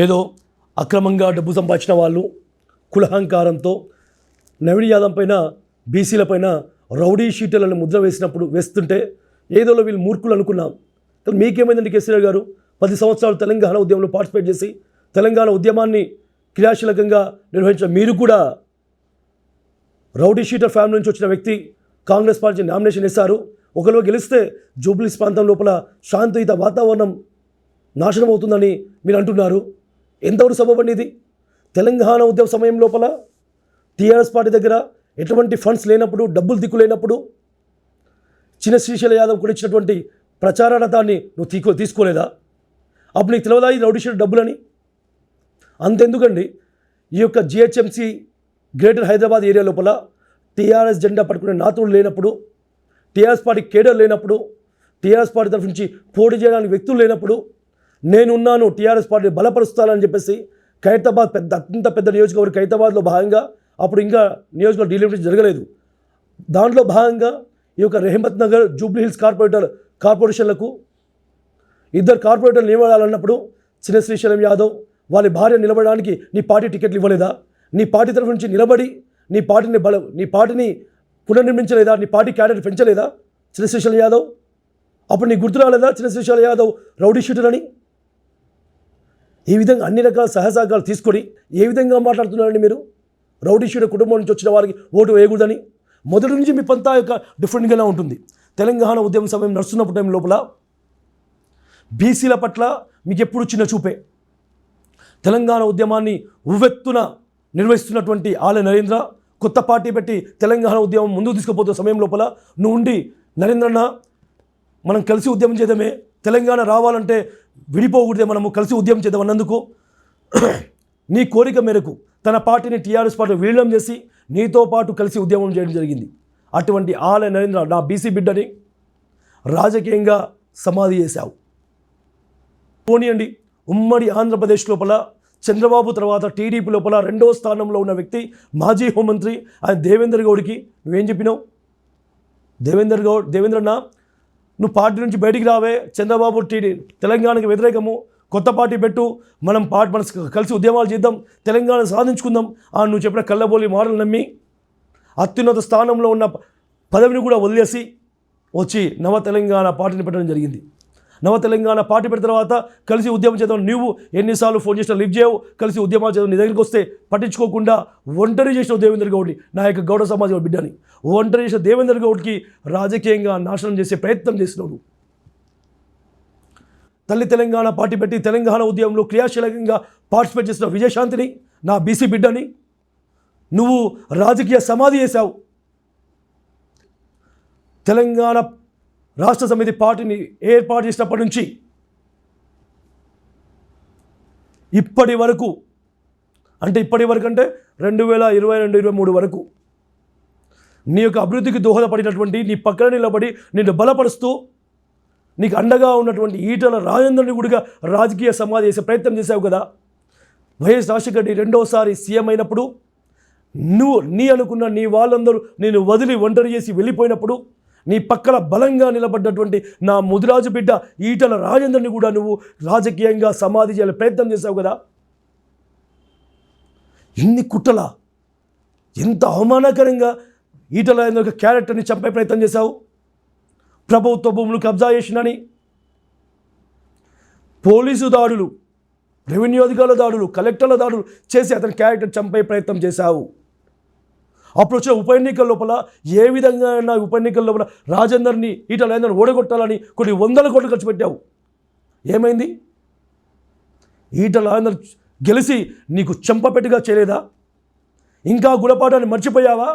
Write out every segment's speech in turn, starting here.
ఏదో అక్రమంగా డబ్బు సంపాదించిన వాళ్ళు కులహంకారంతో నవీన్ యాదవ్ పైన బీసీల పైన రౌడీ షీటర్లను ముద్ర వేస్తుంటే ఏదోలో వీళ్ళు మూర్ఖులు అనుకున్నాం. మీకేమైందండి కేసీఆర్ గారు? 10 సంవత్సరాలు తెలంగాణ ఉద్యమంలో పార్టిసిపేట్ చేసి తెలంగాణ ఉద్యమాన్ని క్రియాశీలకంగా నిర్వహించిన మీరు కూడా రౌడీ షీటర్ ఫ్యామిలీ నుంచి వచ్చిన వ్యక్తి కాంగ్రెస్ పార్టీ నామినేషన్ వేశారు. ఒకరు గెలిస్తే జూబ్లీస్ ప్రాంతం లోపల శాంతియుత వాతావరణం నాశనం అవుతుందని మీరు అంటున్నారు. ఎంతవరకు సబబండి ఇది? తెలంగాణ ఉద్యమ సమయం లోపల టీఆర్ఎస్ పార్టీ దగ్గర ఎటువంటి ఫండ్స్ లేనప్పుడు, డబ్బులు దిక్కు లేనప్పుడు చిన్న శ్రీశైల యాదవ్ కూడా ఇచ్చినటువంటి ప్రచార రథాన్ని నువ్వు తీసుకోలేదా? అప్పుడు నీకు తెలియదా ఈ రౌడీ షీటర్ డబ్బులని? అంతెందుకండి, ఈ యొక్క జిహెచ్ఎంసీ గ్రేటర్ హైదరాబాద్ ఏరియా లోపల టీఆర్ఎస్ జెండా పట్టుకునే నాతులు లేనప్పుడు, టీఆర్ఎస్ పార్టీ కేడర్ లేనప్పుడు, టీఆర్ఎస్ పార్టీ తరఫు నుంచి పోటీ చేయడానికి వ్యక్తులు లేనప్పుడు నేనున్నాను టీఆర్ఎస్ పార్టీ బలపరుస్తానని చెప్పేసి ఖైరతాబాద్ అత్యంత పెద్ద నియోజకవర్గం ఖైరతాబాద్లో భాగంగా అప్పుడు ఇంకా నియోజకవర్గం డీలిమిటేషన్ జరగలేదు. దాంట్లో భాగంగా ఈ యొక్క రెహమత్ నగర్ జూబ్లీ హిల్స్ కార్పొరేషన్లకు 2 కార్పొరేటర్లు నిలబడాలన్నప్పుడు చిన్న శ్రీశైలం యాదవ్ వాళ్ళ భార్య నిలబడడానికి నీ పార్టీ టికెట్లు ఇవ్వలేదా? నీ పార్టీ తరఫు నుంచి నిలబడి నీ పార్టీని పునర్నిర్మించలేదా? నీ పార్టీ క్యాడర్ పెంచలేదా చిన్న శ్రీశైలం యాదవ్? అప్పుడు నీకు గుర్తు రాలేదా చిన్న శ్రీశైలం యాదవ్ రౌడీ షీటర్ అని? ఈ విధంగా అన్ని రకాల సహసాగాలు తీసుకొని ఏ విధంగా మాట్లాడుతున్నారండి మీరు? రౌడీ షీటర్ కుటుంబం నుంచి వచ్చిన వారికి ఓటు వేయకూడదని మొదటి నుంచి మీ పంతా యొక్క డిఫరెంట్గానే ఉంటుంది. తెలంగాణ ఉద్యమ సమయం నడుస్తున్నప్పుడు టైం లోపల బీసీల పట్ల మీకు ఎప్పుడు చిన్న చూపే. తెలంగాణ ఉద్యమాన్ని ఉవ్వెత్తున నిర్వహిస్తున్నటువంటి ఆలయ నరేంద్ర కొత్త పార్టీ పెట్టి తెలంగాణ ఉద్యమం ముందుకు తీసుకుపోతున్న సమయం లోపల నువ్వు ఉండి నరేంద్రన్న మనం కలిసి ఉద్యమం చేద్దామే, తెలంగాణ రావాలంటే విడిపోకూడదే, మనము కలిసి ఉద్యమం చేద్దాం అన్నందుకు నీ కోరిక మేరకు తన పార్టీని టీఆర్ఎస్ పార్టీ విలీనం చేసి నీతో పాటు కలిసి ఉద్యమం చేయడం జరిగింది. అటువంటి ఆలయ నరేంద్ర నా బీసీ బిడ్డని రాజకీయంగా సమాధి చేశావు. పోనీయండి, ఉమ్మడి ఆంధ్రప్రదేశ్ లోపల చంద్రబాబు తర్వాత టీడీపీ లోపల 2వ స్థానంలో ఉన్న వ్యక్తి మాజీ హోంమంత్రి ఆయన దేవేందర్ గౌడ్కి నువ్వేం చెప్పినావు? దేవేంద్రన్న నువ్వు పార్టీ నుంచి బయటికి రావే, చంద్రబాబు తెలంగాణకు వ్యతిరేకము, కొత్త పార్టీ పెట్టు, మనం కలిసి ఉద్యమాలు చేద్దాం, తెలంగాణ సాధించుకుందాం నువ్వు చెప్పిన కళ్ళబోలి మాటలు నమ్మి అత్యున్నత స్థానంలో ఉన్న పదవిని కూడా వదిలేసి వచ్చి నవ తెలంగాణ పార్టీని పెట్టడం జరిగింది. నవ తెలంగాణ పార్టీ పెట్టిన తర్వాత కలిసి ఉద్యమం చేద్దాం నువ్వు ఎన్నిసార్లు ఫోన్ చేసినా లిఫ్ట్ చేయవు, కలిసి ఉద్యమాలు చేద్దాం నీ దగ్గరికి వస్తే పట్టించుకోకుండా ఒంటరి చేసిన దేవేందర్ గౌడ్ని, నా యొక్క గౌడ సమాజం బిడ్డని ఒంటరి చేసిన దేవేందర్ గౌడ్కి రాజకీయంగా నాశనం చేసే ప్రయత్నం చేసినావు. తల్లి తెలంగాణ పార్టీ పెట్టి తెలంగాణ ఉద్యమంలో క్రియాశీలకంగా పార్టిసిపేట్ చేసిన విజయశాంతిని, నా బీసీ బిడ్డని నువ్వు రాజకీయ సమాధి చేశావు. తెలంగాణ రాష్ట్ర సమితి పార్టీని ఏర్పాటు చేసినప్పటి నుంచి ఇప్పటి వరకు అంటే 2022-23 వరకు నీ యొక్క అభివృద్ధికి దోహదపడినటువంటి, నీ పక్కన నిలబడి నిన్ను బలపరుస్తూ నీకు అండగా ఉన్నటువంటి ఈటల రాజేందర్ని కూడా రాజకీయ సమాధి చేసే ప్రయత్నం చేశావు కదా. వైఎస్ రాజశేఖర రెడ్డి 2వసారి సీఎం అయినప్పుడు నీ అనుకున్న నీ వాళ్ళందరూ నేను వదిలి ఒంటరి చేసి వెళ్ళిపోయినప్పుడు నీ పక్కన బలంగా నిలబడ్డటువంటి నా ముదిరాజు బిడ్డ ఈటల రాజేందర్ని కూడా నువ్వు రాజకీయంగా సమాధి చేయాలని ప్రయత్నం చేశావు కదా. ఇన్ని కుట్రలా, ఎంత అవమానకరంగా ఈటల రాజేందర్ యొక్క క్యారెక్టర్ని చంపే ప్రయత్నం చేశావు. ప్రభుత్వ భూములు కబ్జా చేసినని, పోలీసు దాడులు, రెవెన్యూ అధికారుల దాడులు, కలెక్టర్ల దాడులు చేసి అతని క్యారెక్టర్ చంపే ప్రయత్నం చేశావు. అప్పుడు వచ్చిన ఉప ఎన్నికల లోపల ఏ విధంగా ఉప ఎన్నికల లోపల రాజేందర్ని ఈటల రాజేందర్ని ఓడగొట్టాలని కొన్ని 100 కోట్లు ఖర్చు పెట్టావు. ఏమైంది? ఈటల రాజేందర్ గెలిచి నీకు చెంపపెట్టుగా చేయలేదా? ఇంకా గుణపాఠాన్ని మర్చిపోయావా?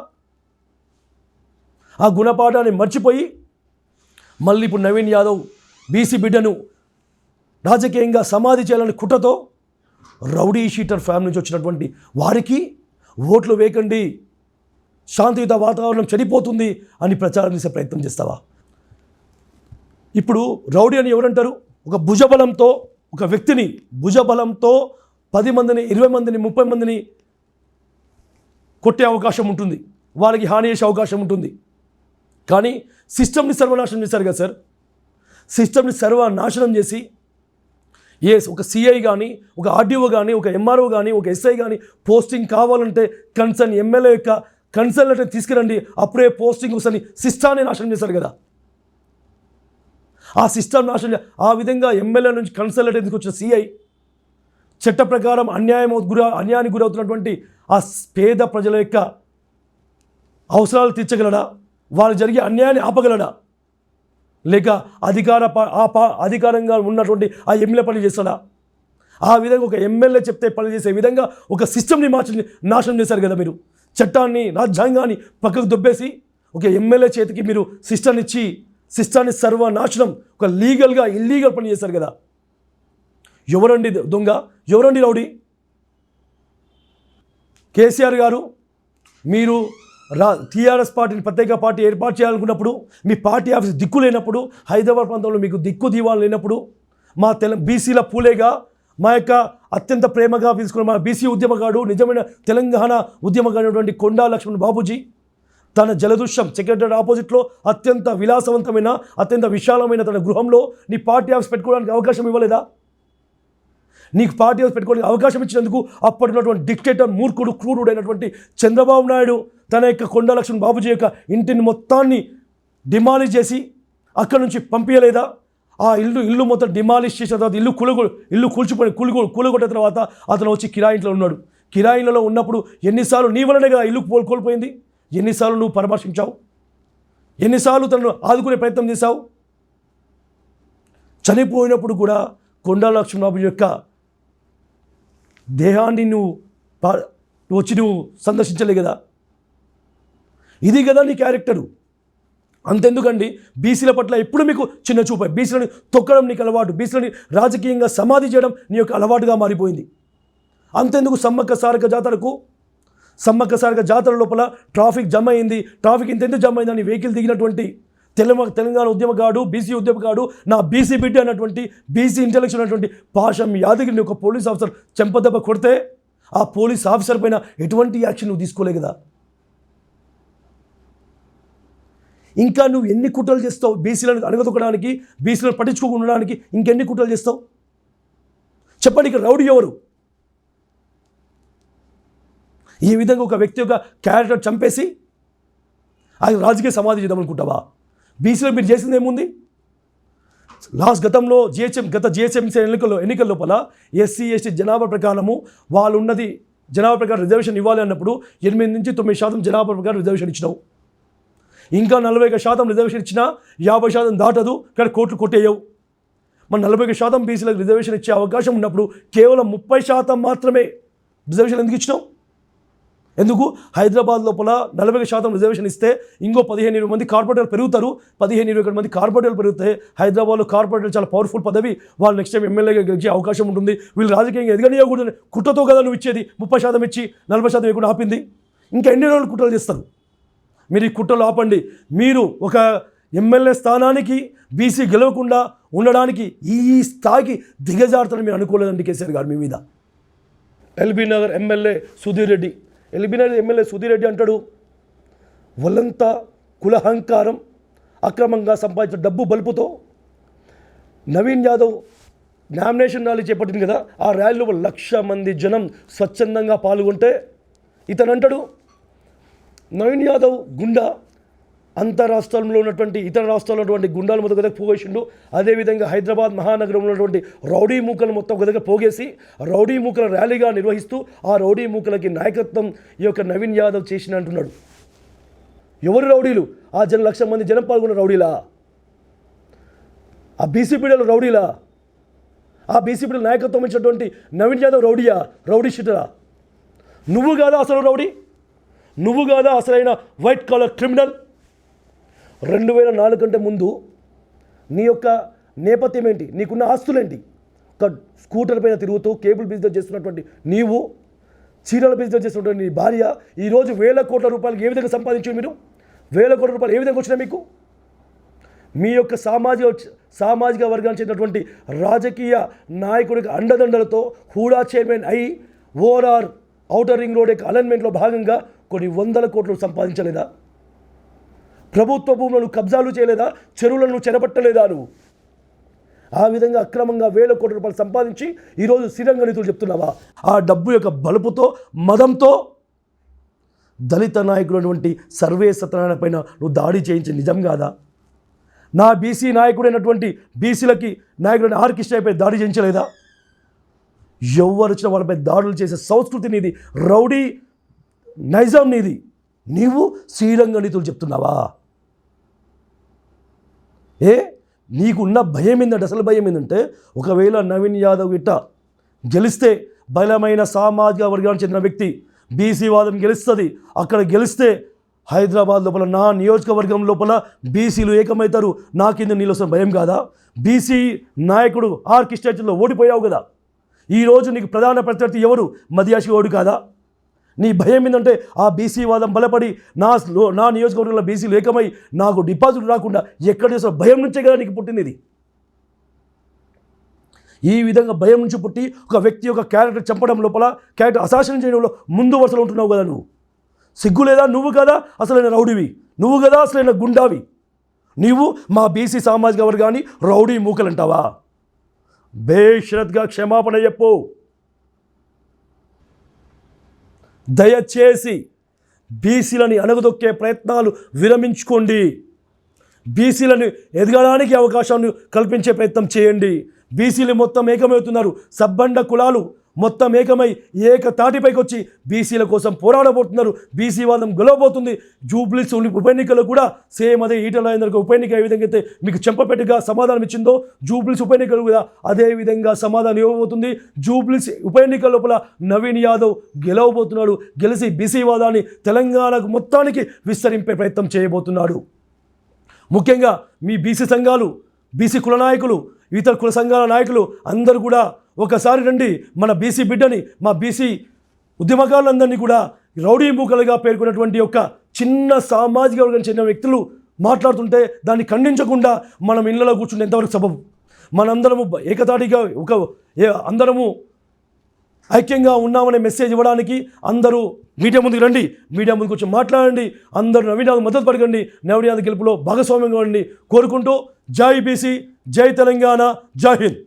ఆ గుణపాఠాన్ని మర్చిపోయి మళ్ళీ ఇప్పుడు నవీన్ యాదవ్ బీసీ బిడ్డను రాజకీయంగా సమాధి చేయాలని కుట్రతో రౌడీ షీటర్ ఫ్యామిలీ నుంచి వచ్చినటువంటి వారికి ఓట్లు వేయకండి, శాంతియుత వాతావరణం చెడిపోతుంది అని ప్రచారం చేసే ప్రయత్నం చేస్తావా? ఇప్పుడు రౌడీ అని ఎవరంటారు? ఒక భుజబలంతో ఒక వ్యక్తిని భుజబలంతో 10 మందిని 20 మందిని 30 మందిని కొట్టే అవకాశం ఉంటుంది, వాళ్ళకి హాని చేసే అవకాశం ఉంటుంది. కానీ సిస్టమ్ని సర్వనాశనం చేశారు కదా సార్. సిస్టమ్ని సర్వనాశనం చేసి ఒక సిఐ కానీ, ఒక ఆర్డీఓ కానీ, ఒక ఎంఆర్ఓ కానీ, ఒక ఎస్ఐ కానీ పోస్టింగ్ కావాలంటే కన్సర్న్ ఎమ్మెల్యే యొక్క కన్సర్న్ లెటర్ తీసుకురండి, అప్పుడే పోస్టింగ్ వస్తుంది. సిస్టాన్ని నాశనం చేశారు కదా, ఆ సిస్టమ్ నాశనం. ఆ విధంగా ఎమ్మెల్యే నుంచి కన్సర్న్ లెటర్ తీసుకొచ్చిన సిఐ చట్ట ప్రకారం అన్యాయానికి గురవుతున్నటువంటి ఆ పేద ప్రజల యొక్క అవసరాలు తీర్చగలడా? వాళ్ళు జరిగే అన్యాయాన్ని ఆపగలడా? లేక అధికారంగా ఉన్నటువంటి ఆ ఎమ్మెల్యే పని చేస్తాడా? ఆ విధంగా ఒక ఎమ్మెల్యే చెప్తే పని చేసే విధంగా ఒక సిస్టమ్ని నాశనం చేశారు కదా మీరు. చట్టాన్ని, రాజ్యాంగాన్ని పక్కకు దొబ్బేసి ఒక ఎమ్మెల్యే చేతికి మీరు సిస్టాన్ని ఇచ్చి సిస్టాన్ని సర్వనాశనం, ఒక లీగల్గా ఇల్లీగల్ పని చేశారు కదా. ఎవరండి దొంగ? ఎవరండి రౌడీ? కేసీఆర్ గారు, మీరు టీఆర్ఎస్ పార్టీని ప్రత్యేక పార్టీ ఏర్పాటు చేయాలనుకున్నప్పుడు, మీ పార్టీ ఆఫీస్ దిక్కు లేనప్పుడు, హైదరాబాద్ ప్రాంతంలో మీకు దిక్కు దీవాలు లేనప్పుడు, మా బీసీల పూలేగా, మా యొక్క అత్యంత ప్రేమగా తీసుకున్న మా బీసీ ఉద్యమగాడు, నిజమైన తెలంగాణ ఉద్యమగాడైనటువంటి కొండా లక్ష్మణ్ బాబూజీ తన జలదృశ్యం సెక్రటరీ ఆపోజిట్లో అత్యంత విలాసవంతమైన, అత్యంత విశాలమైన తన గృహంలో నీ పార్టీ ఆఫీస్ పెట్టుకోవడానికి అవకాశం ఇవ్వలేదా? నీకు పార్టీ ఆఫీస్ పెట్టుకోవడానికి అవకాశం ఇచ్చినందుకు అప్పటిన్నటువంటి డిక్టేటర్, మూర్ఖుడు, క్రూరుడైనటువంటి చంద్రబాబు నాయుడు తన యొక్క కొండా లక్ష్మణ్ బాబూజీ యొక్క ఇంటిని మొత్తాన్ని డిమాలిష్ చేసి అక్కడి నుంచి పంపించలేదా? ఆ ఇల్లు మొత్తం డిమాలిష్ చేసిన తర్వాత ఇల్లు కూలగొట్టిన తర్వాత అతను వచ్చి కిరాయింట్లో ఉన్నాడు. కిరాయిలలో ఉన్నప్పుడు ఎన్నిసార్లు నీ వలనే కదా ఇల్లు కోల్పోయింది? ఎన్నిసార్లు నువ్వు పరామర్శించావు? ఎన్నిసార్లు తనను ఆదుకునే ప్రయత్నం చేశావు? చనిపోయినప్పుడు కూడా కొండా లక్ష్మణ్ బాబు యొక్క దేహాన్ని నువ్వు సందర్శించలే కదా. ఇది కదా నీ క్యారెక్టరు. అంతెందుకండి, బీసీల పట్ల ఎప్పుడు మీకు చిన్న చూపై, బీసీలని తొక్కడం నీకు అలవాటు, బీసీలని రాజకీయంగా సమాధి చేయడం నీ యొక్క అలవాటుగా మారిపోయింది. అంతెందుకు, సమ్మక్క సారక జాతర లోపల ట్రాఫిక్ జమ అయింది. ట్రాఫిక్ ఇంతెందుకు జమ అయిందని వెహికల్ దిగినటువంటి తెలంగాణ ఉద్యమగాడు, బీసీ ఉద్యమగాడు, నా బీసీ బిడ్డ అన్నటువంటి, బీసీ ఇంటెలెక్చువల్ అన్నటువంటి పాషం యాదగిరిని ఒక పోలీస్ ఆఫీసర్ చెంపదెబ్బ కొడితే ఆ పోలీస్ ఆఫీసర్ పైన ఎటువంటి యాక్షన్ నువ్వు తీసుకోలే కదా. ఇంకా నువ్వు ఎన్ని కుట్రలు చేస్తావు బీసీలను అణగదొక్కడానికి, బీసీలను పట్టించుకోకుండా ఉండడానికి? ఇంకెన్ని కుట్రలు చేస్తావు చెప్పండి. ఇక్కడ రౌడీ ఎవరు? ఈ విధంగా ఒక వ్యక్తి యొక్క క్యారెక్టర్ చంపేసి ఆయన రాజకీయ సమాధి చేద్దామనుకుంటావా? బీసీలో మీరు చేసింది ఏముంది? గతంలో జిహెచ్ఎంసీ ఎన్నికల లోపల ఎస్సీ ఎస్టీ జనాభా ప్రకారము వాళ్ళు ఉన్నది జనాభా ప్రకారం రిజర్వేషన్ ఇవ్వాలి అన్నప్పుడు 8 నుంచి 9% జనాభా ప్రకారం రిజర్వేషన్ ఇచ్చినావు. ఇంకా 41% రిజర్వేషన్ ఇచ్చినా 50% దాటదు, కానీ కోట్లు కొట్టేయవు. మన 41% బీసీలకు రిజర్వేషన్ ఇచ్చే అవకాశం ఉన్నప్పుడు కేవలం 30% మాత్రమే రిజర్వేషన్ ఎందుకు ఇచ్చినావు? ఎందుకు? హైదరాబాద్ లోపల 40% రిజర్వేషన్ ఇస్తే ఇంకో 15-20 మంది కార్పొరేటర్లు పెరుగుతారు. 15-20 మంది కార్పొరేటర్లు పెరిగితే హైదరాబాద్లో కార్పొరేటర్ చాలా పవర్ఫుల్ పదవి, వాళ్ళు నెక్స్ట్ టైం ఎమ్మెల్యేగా గెలిచే అవకాశం ఉంటుంది. వీళ్ళు రాజకీయంగా ఎదగనియకూడదు. కుట్రతో కదా నువ్వు ఇచ్చేది, 30% ఇచ్చి 40% ఇవ్వకుండా ఆపింది. ఇంకా ఎన్ని రోజులు కుట్రలు చేస్తారు? మీరు ఈ కుట్రలు ఆపండి. మీరు ఒక ఎమ్మెల్యే స్థానానికి బీసీ గెలవకుండా ఉండడానికి ఈ స్థాయికి దిగజారుతారని మీరు అనుకోలేదండి కేసీఆర్ గారు మీ మీద. ఎల్బీ నగర్ ఎమ్మెల్యే సుధీర్ రెడ్డి అంటాడు, ఒళ్ళంతా కులహంకారం, అక్రమంగా సంపాదించిన డబ్బు బలుపుతో నవీన్ యాదవ్ నామినేషన్ ర్యాలీ చేపట్టింది కదా, ఆ ర్యాలీలో 1,00,000 మంది జనం స్వచ్ఛందంగా పాల్గొంటే ఇతను అంటాడు నవీన్ యాదవ్ గుండా అంతరాష్ట్రంలో ఉన్నటువంటి ఇతర రాష్ట్రాల్లో ఉన్నటువంటి గుండాలు మొత్తం దగ్గర పోగేసిండు. అదేవిధంగా హైదరాబాద్ మహానగరంలో ఉన్నటువంటి రౌడీ మూకలు మొత్తం ఒక దగ్గర పోగేసి రౌడీ మూకల ర్యాలీగా నిర్వహిస్తూ ఆ రౌడీ మూకలకి నాయకత్వం ఈ యొక్క నవీన్ యాదవ్ చేసిన అంటున్నాడు. ఎవరు రౌడీలు? ఆ 1,00,000 మంది జనం పాల్గొన్న రౌడీలా? ఆ బీసీ పీడలు రౌడీలా? ఆ బీసీ పీడల నాయకత్వం ఇచ్చినటువంటి నవీన్ యాదవ్ రౌడీయా? రౌడీ షీటరా? నువ్వు కాదా అసలు రౌడీ? నువ్వు కాదా అసలైన వైట్ కాలర్ క్రిమినల్? 2004 కంటే ముందు నీ యొక్క నేపథ్యం ఏంటి? నీకున్న ఆస్తులేంటి? ఒక స్కూటర్ పైన తిరుగుతూ కేబుల్ బిజినెస్ చేస్తున్నటువంటి నీవు, చీరల బిజినెస్ చేస్తున్నటువంటి నీ భార్య ఈరోజు 1,000 కోట్ల రూపాయలు ఏ విధంగా సంపాదించారు? మీరు 1,000 కోట్ల రూపాయలు ఏ విధంగా వచ్చినాయి మీకు? మీ యొక్క సామాజిక వర్గానికి చెందినటువంటి రాజకీయ నాయకుడికి అండదండలతో హూడా చైర్మన్ అయి ఓఆర్ఆర్ ఔటర్ రింగ్ రోడ్ యొక్క అలైన్మెంట్లో భాగంగా కొన్ని 100 కోట్లు సంపాదించలేదా? ప్రభుత్వ భూములను కబ్జాలు చేయలేదా? చెరువులను చెరపట్టలేదా? నువ్వు ఆ విధంగా అక్రమంగా వేల కోట్ల రూపాయలు సంపాదించి ఈరోజు శ్రీరంగ నీతులు చెప్తున్నావా? ఆ డబ్బు యొక్క బలుపుతో మదంతో దళిత నాయకుడైనటువంటి సర్వే సత్యనారాయణ పైన నువ్వు దాడి చేయించి నిజం కాదా? నా బీసీ నాయకుడైనటువంటి బీసీలకి నాయకుడైన ఆర్ కృష్ణయ్యపై దాడి చేయించలేదా? ఎవరు వచ్చిన వాళ్ళపై దాడులు చేసే సంస్కృతి నీది, రౌడీ నైజాం నీది. నీవు శ్రీరంగ నీతులు చెప్తున్నావా? నీకున్న భయం ఏంటంటే, అసలు భయం ఏంటంటే, ఒకవేళ నవీన్ యాదవ్ ఇట్ట గెలిస్తే బలమైన సామాజిక వర్గానికి చెందిన వ్యక్తి, బీసీ వాదం గెలుస్తుంది. అక్కడ గెలిస్తే హైదరాబాద్ లోపల నా నియోజకవర్గం లోపల బీసీలు ఏకమవుతారు, నా కింద నీళ్ళు వస్తున్న భయం కాదా? బీసీ నాయకుడు ఆర్ కృష్ణలో ఓడిపోయావు కదా, ఈరోజు నీకు ప్రధాన ప్రత్యర్థి ఎవరు? మదియాసి ఓడు కాదా? నీ భయం ఏంటంటే ఆ బీసీ వాదం బలపడి నా నియోజకవర్గంలో బీసీలు ఏకమై నాకు డిపాజిట్ రాకుండా ఎక్కడ చేసిన భయం నుంచే కదా నీకు పుట్టింది ఇది. ఈ విధంగా భయం నుంచి పుట్టి ఒక వ్యక్తి యొక్క క్యారెక్టర్ చంపడం లోపల, క్యారెక్టర్ అసాసినేట్ చేయడంలో ముందు వరుసలో ఉంటున్నావు కదా నువ్వు. సిగ్గు లేదా? నువ్వు కదా అసలైన రౌడీవి, నువ్వు కదా అసలైన గుండావి. నీవు మా బీసీ సామాజిక వర్గాన్ని రౌడీ మూకలంటావా? బేషరత్గా క్షమాపణ చెప్పు. దయచేసి బీసీలని అణగదొక్కే ప్రయత్నాలు విరమించుకోండి. బీసీలను ఎదగడానికి అవకాశాన్ని కల్పించే ప్రయత్నం చేయండి. బీసీలు మొత్తం ఏకమవుతున్నారు, సబ్బండ కులాలు మొత్తం ఏకమై ఏకతాటిపైకి వచ్చి బీసీల కోసం పోరాడబోతున్నారు. బీసీ వాదం గెలవబోతుంది. జూబ్లీస్ ఉప ఎన్నికల్లో కూడా సేమ్ అదే ఈటల రాజేందర్కి ఉప ఎన్నిక ఏ విధంగా అయితే మీకు చెంపపెట్టుగా సమాధానం ఇచ్చిందో, జూబ్లీస్ ఉప ఎన్నికలు కూడా అదే విధంగా సమాధానం ఇవ్వబోతుంది. జూబ్లీస్ ఉప ఎన్నికల లోపల నవీన్ యాదవ్ గెలవబోతున్నాడు. గెలిచి బీసీ వాదాన్ని తెలంగాణకు మొత్తానికి విస్తరింపే ప్రయత్నం చేయబోతున్నాడు. ముఖ్యంగా మీ బీసీ సంఘాలు, బీసీ కుల నాయకులు, ఇతర కుల సంఘాల నాయకులు అందరూ కూడా ఒకసారి రండి. మన బీసీ బిడ్డని, మా బీసీ ఉద్యమకారులందరినీ కూడా రౌడీ మూకలుగా పేర్కొన్నటువంటి ఒక చిన్న సామాజిక వర్గం చెందిన వ్యక్తులు మాట్లాడుతుంటే దాన్ని ఖండించకుండా మనం ఇళ్లలో కూర్చుంటే ఎంతవరకు సబబు? మనందరము ఏకతాటిగా అందరము ఐక్యంగా ఉన్నామనే మెసేజ్ ఇవ్వడానికి అందరూ మీడియా ముందుకు రండి. మీడియా ముందుకు వచ్చి మాట్లాడండి. అందరూ నవీన్ యాదవ్ మద్దతు పడకండి. నవీన్ యాదవ్ గెలుపులో భాగస్వామ్యంగా ఉండి కోరుకుంటూ జై బీసీ, జై తెలంగాణ, జై హింద్.